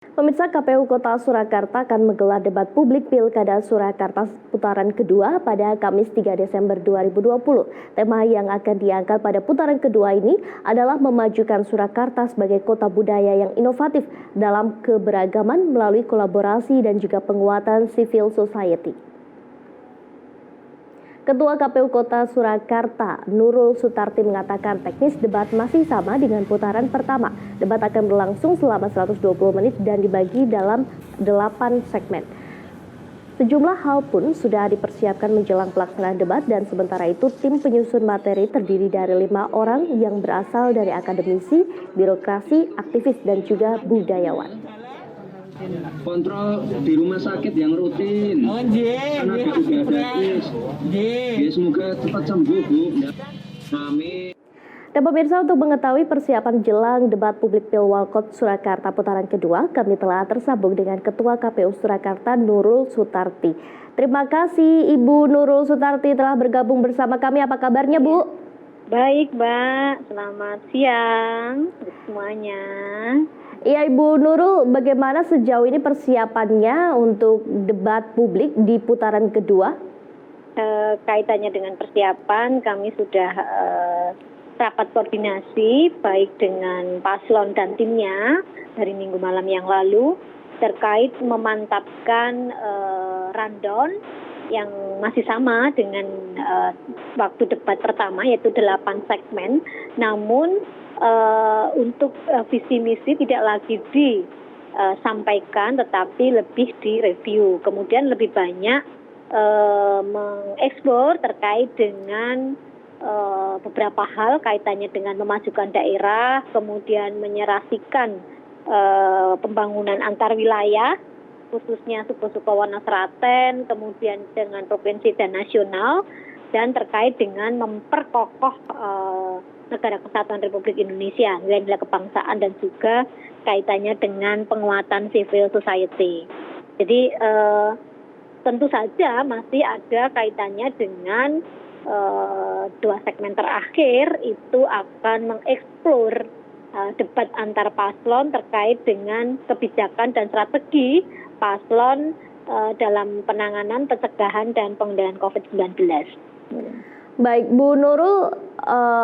Pemirsa, KPU Kota Surakarta akan menggelar debat publik Pilkada Surakarta putaran kedua pada Kamis 3 Desember 2020. Tema yang akan diangkat pada putaran kedua ini adalah memajukan Surakarta sebagai kota budaya yang inovatif dalam keberagaman melalui kolaborasi dan juga penguatan civil society. Ketua KPU Kota Surakarta, Nurul Sutarti, mengatakan teknis debat masih sama dengan putaran pertama. Debat akan berlangsung selama 120 menit dan dibagi dalam 8 segmen. Sejumlah hal pun sudah dipersiapkan menjelang pelaksanaan debat, dan sementara itu tim penyusun materi terdiri dari 5 orang yang berasal dari akademisi, birokrasi, aktivis, dan juga budayawan. Kontrol di rumah sakit yang rutin. Karena juga gratis. Semoga cepat sembuh, Bu. Amin. Dan pemirsa, untuk mengetahui persiapan jelang debat publik Pilwalkot Surakarta putaran kedua, kami telah tersambung dengan Ketua KPU Surakarta, Nurul Sutarti. Terima kasih Ibu Nurul Sutarti telah bergabung bersama kami. Apa kabarnya, Bu? Baik, Mbak. Selamat siang semuanya. Iya, Ibu Nurul, bagaimana sejauh ini persiapannya untuk debat publik di putaran kedua? Kaitannya dengan persiapan, kami sudah rapat koordinasi baik dengan paslon dan timnya dari minggu malam yang lalu terkait memantapkan rundown yang masih sama dengan waktu debat pertama, yaitu 8 segmen. Namun untuk visi misi tidak lagi disampaikan, tetapi lebih direview. Kemudian lebih banyak mengeksplor terkait dengan beberapa hal kaitannya dengan memajukan daerah, kemudian menyerasikan pembangunan antar wilayah, khususnya Suku-Suku Wonosraten, kemudian dengan provinsi dan nasional, dan terkait dengan memperkokoh Negara Kesatuan Republik Indonesia, nilai-nilai kebangsaan, dan juga kaitannya dengan penguatan civil society. Jadi tentu saja masih ada kaitannya dengan 2 segmen terakhir itu akan mengeksplor debat antar paslon terkait dengan kebijakan dan strategi paslon dalam penanganan, pencegahan, dan pengendalian COVID-19. Baik, Bu Nurul,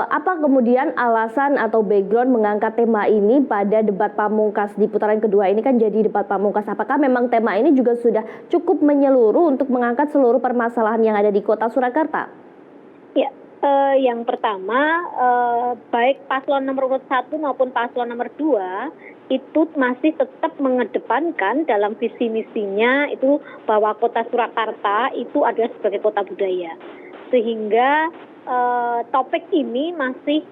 apa kemudian alasan atau background mengangkat tema ini pada debat pamungkas di putaran kedua ini? Kan jadi debat pamungkas, apakah memang tema ini juga sudah cukup menyeluruh untuk mengangkat seluruh permasalahan yang ada di Kota Surakarta? Ya, yang pertama, baik paslon nomor urut 1 maupun paslon nomor 2 itu masih tetap mengedepankan dalam visi misinya itu bahwa Kota Surakarta itu adalah sebagai kota budaya. Sehingga topik ini masih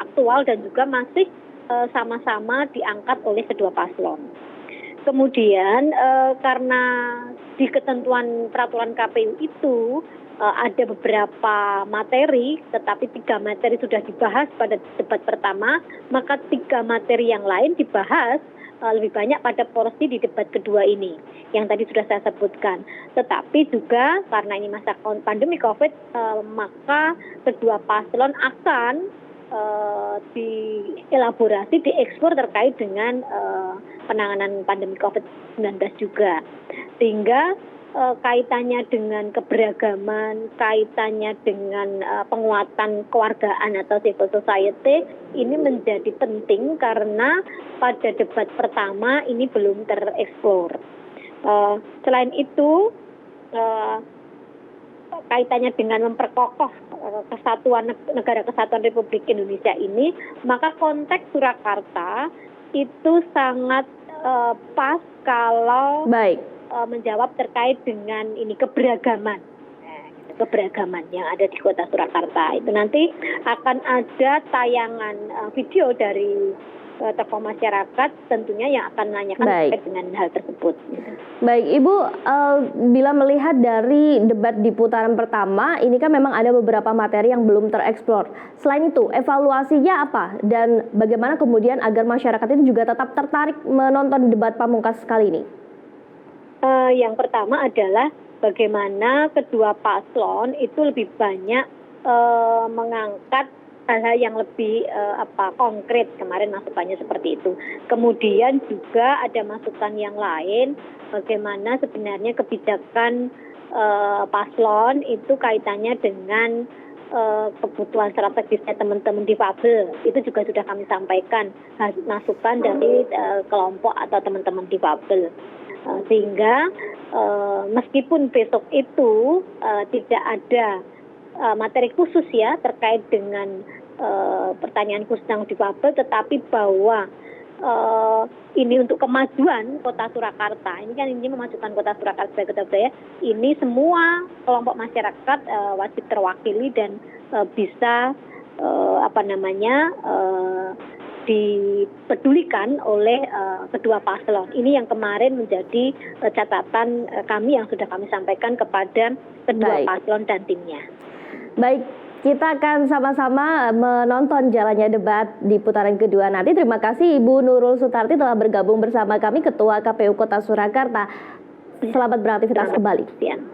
aktual dan juga masih sama-sama diangkat oleh kedua paslon. Kemudian karena di ketentuan peraturan KPU itu ada beberapa materi, tetapi 3 materi sudah dibahas pada debat pertama, maka 3 materi yang lain dibahas lebih banyak pada porsi di debat kedua ini, yang tadi sudah saya sebutkan. Tetapi juga karena ini masa pandemi COVID, maka kedua paslon akan dielaborasi, diekspor terkait dengan penanganan pandemi COVID-19 juga. Sehingga kaitannya dengan keberagaman, kaitannya dengan penguatan kewargaan atau civil society ini menjadi penting karena pada debat pertama ini belum tereksplor. Selain itu, kaitannya dengan memperkokoh kesatuan Negara Kesatuan Republik Indonesia ini, maka konteks Surakarta itu sangat pas kalau menjawab terkait dengan ini keberagaman yang ada di Kota Surakarta. Itu nanti akan ada tayangan video dari tokoh masyarakat tentunya yang akan menanyakan terkait dengan hal tersebut. Baik, Ibu, bila melihat dari debat di putaran pertama, ini kan memang ada beberapa materi yang belum tereksplor. Selain itu, evaluasinya apa? Dan bagaimana kemudian agar masyarakat ini juga tetap tertarik menonton debat pamungkas kali ini? Yang pertama adalah bagaimana kedua paslon itu lebih banyak mengangkat hal-hal yang lebih konkret. Kemarin masukannya seperti itu. Kemudian juga ada masukan yang lain, bagaimana sebenarnya kebijakan paslon itu kaitannya dengan kebutuhan strategisnya teman-teman difabel. Itu juga sudah kami sampaikan masukan dari kelompok atau teman-teman difabel. Sehingga meskipun besok itu tidak ada materi khusus ya terkait dengan pertanyaan khusus tentang difabel, tetapi bahwa ini untuk kemajuan Kota Surakarta, ini kan ini memajukan Kota Surakarta sebagai kota budaya, ini semua kelompok masyarakat wajib terwakili dan bisa dipedulikan oleh kedua paslon. Ini yang kemarin menjadi catatan kami yang sudah kami sampaikan kepada kedua paslon dan timnya. Baik, kita akan sama-sama menonton jalannya debat di putaran kedua nanti. Terima kasih Ibu Nurul Sutarti telah bergabung bersama kami, Ketua KPU Kota Surakarta. Selamat beraktivitas kembali.